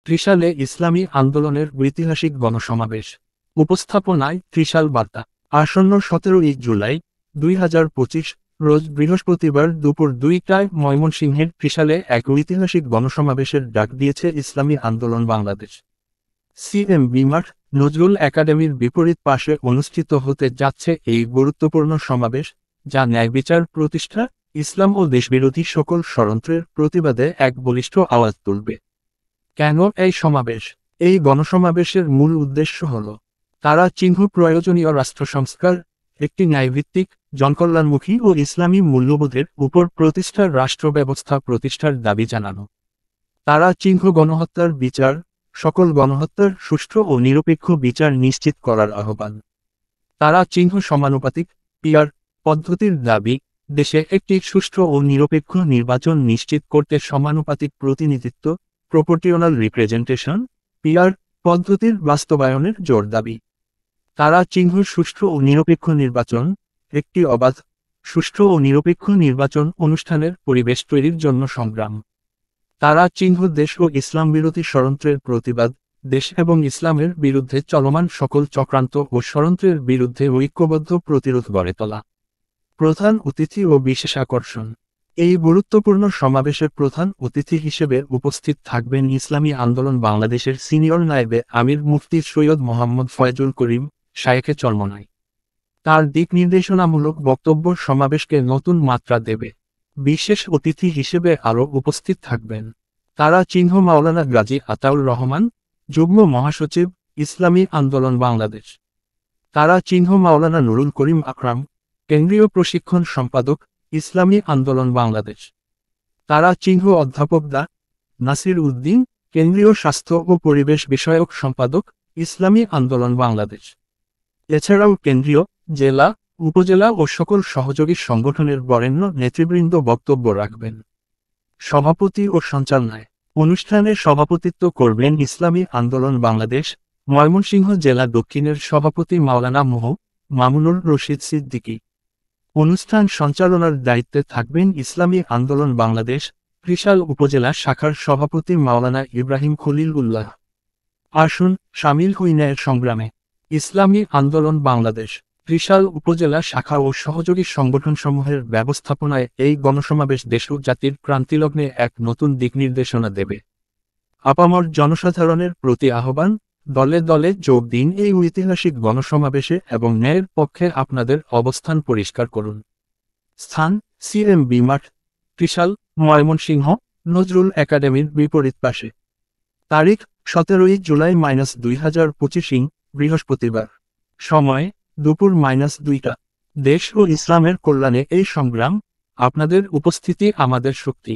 ত্রিশালে ইসলামী আন্দোলনের ঐতিহাসিক গণসমাবেশ। উপস্থাপনায় ত্রিশাল বার্তা। আসন্ন 17ই জুলাই 2025 রোজ বৃহস্পতিবার দুপুর 2টায় ময়মনসিংহের ত্রিশালে এক ঐতিহাসিক গণসমাবেশের ডাক দিয়েছে ইসলামী আন্দোলন বাংলাদেশ। সিএমবি মাঠ, নজরুল একাডেমির বিপরীত পাশে অনুষ্ঠিত হতে যাচ্ছে এই গুরুত্বপূর্ণ সমাবেশ, যা ন্যায়বিচার প্রতিষ্ঠা, ইসলাম ও দেশবিরোধী সকল ষড়যন্ত্রের প্রতিবাদে এক বলিষ্ঠ আওয়াজ তুলবে। কেন এই সমাবেশ? এই গণসমাবেশের মূল উদ্দেশ্য হল তারা চিহ্ন প্রয়োজনীয় রাষ্ট্র সংস্কার, একটি ন্যায়ভিত্তিক, জনকল্যাণমুখী ও ইসলামী মূল্যবোধের উপর প্রতিষ্ঠার রাষ্ট্র ব্যবস্থা প্রতিষ্ঠার দাবি জানানো। তারা চিহ্ন গণহত্যার বিচার, সকল গণহত্যার সুষ্ঠু ও নিরপেক্ষ বিচার নিশ্চিত করার আহ্বান। তারা চিহ্ন সমানুপাতিক পিআর পদ্ধতির দাবি, দেশে একটি সুষ্ঠু ও নিরপেক্ষ নির্বাচন নিশ্চিত করতে সমানুপাতিক প্রতিনিধিত্ব, প্রপোর্টিওনাল রিপ্রেজেন্টেশন পিআর পদ্ধতির বাস্তবায়নের জোর দাবি। তারা চিহ্ন সুষ্ঠু ও নিরপেক্ষ নির্বাচন, একটি অবাধ, সুষ্ঠু ও নিরপেক্ষ নির্বাচন অনুষ্ঠানের পরিবেশ তৈরির জন্য সংগ্রাম। তারা চিহ্ন দেশ ও ইসলাম বিরোধী ষড়যন্ত্রের প্রতিবাদ, দেশ এবং ইসলামের বিরুদ্ধে চলমান সকল চক্রান্ত ও ষড়যন্ত্রের বিরুদ্ধে ঐক্যবদ্ধ প্রতিরোধ গড়ে তোলা। প্রধান অতিথি ও বিশেষ আকর্ষণ। এই গুরুত্বপূর্ণ সমাবেশের প্রধান অতিথি হিসেবে উপস্থিত থাকবেন ইসলামী আন্দোলন বাংলাদেশের সিনিয়র নায়েবে আমির মুফতি সৈয়দ মোহাম্মদ ফয়জুল করিম, শায়েখে চরমনাই। তার দিক নির্দেশনামূলক বক্তব্য সমাবেশকে নতুন মাত্রা দেবে। বিশেষ অতিথি হিসেবে আরও উপস্থিত থাকবেন তারা চিহ্ন মাওলানা গাজী আতাউর রহমান, যুগ্ম মহাসচিব, ইসলামী আন্দোলন বাংলাদেশ। তারা চিহ্ন মাওলানা নুরুল করিম আকরাম, কেন্দ্রীয় প্রশিক্ষণ সম্পাদক, ইসলামী আন্দোলন বাংলাদেশ। তারা চিহ্ন অধ্যাপক ডা. নাসির উদ্দিন, কেন্দ্রীয় স্বাস্থ্য ও পরিবেশ বিষয়ক সম্পাদক, ইসলামী আন্দোলন বাংলাদেশ। এছাড়াও কেন্দ্রীয়, জেলা, উপজেলা ও সকল সহযোগী সংগঠনের বরেণ্য নেতৃবৃন্দ বক্তব্য রাখবেন। সভাপতি ও সঞ্চালনায় অনুষ্ঠানে সভাপতিত্ব করবেন ইসলামী আন্দোলন বাংলাদেশ ময়মনসিংহ জেলা দক্ষিণের সভাপতি মাওলানা মামুনুর রশিদ সিদ্দিকী। অনুষ্ঠান সঞ্চালনার দায়িত্বে থাকবেন ইসলামী আন্দোলন বাংলাদেশ ত্রিশাল উপজেলা শাখার সভাপতি মাওলানা ইব্রাহিম খলিল উল্লাহ। আসুন শামিল হই ন্যায়ের সংগ্রামে। ইসলামী আন্দোলন বাংলাদেশ ত্রিশাল উপজেলা শাখা ও সহযোগী সংগঠনসমূহের ব্যবস্থাপনায় এই গণসমাবেশ দেশ ও জাতির ক্রান্তিলগ্নে এক নতুন দিক নির্দেশনা দেবে। আপামর জনসাধারণের প্রতি আহ্বান, দলে দলে যোগ দিন এই ঐতিহাসিক গণসমাবেশে এবং ন্যায়ের পক্ষে আপনাদের অবস্থান পরিষ্কার করুন। স্থান: সিএমবি মাঠ, ত্রিশাল, ময়মনসিংহ, নজরুল একাডেমির বিপরীত পাশে। তারিখ: 17ই জুলাই -2025 বৃহস্পতিবার। সময়: দুপুর -2টা। দেশ ও ইসলামের কল্যাণে এই সংগ্রাম, আপনাদের উপস্থিতি আমাদের শক্তি।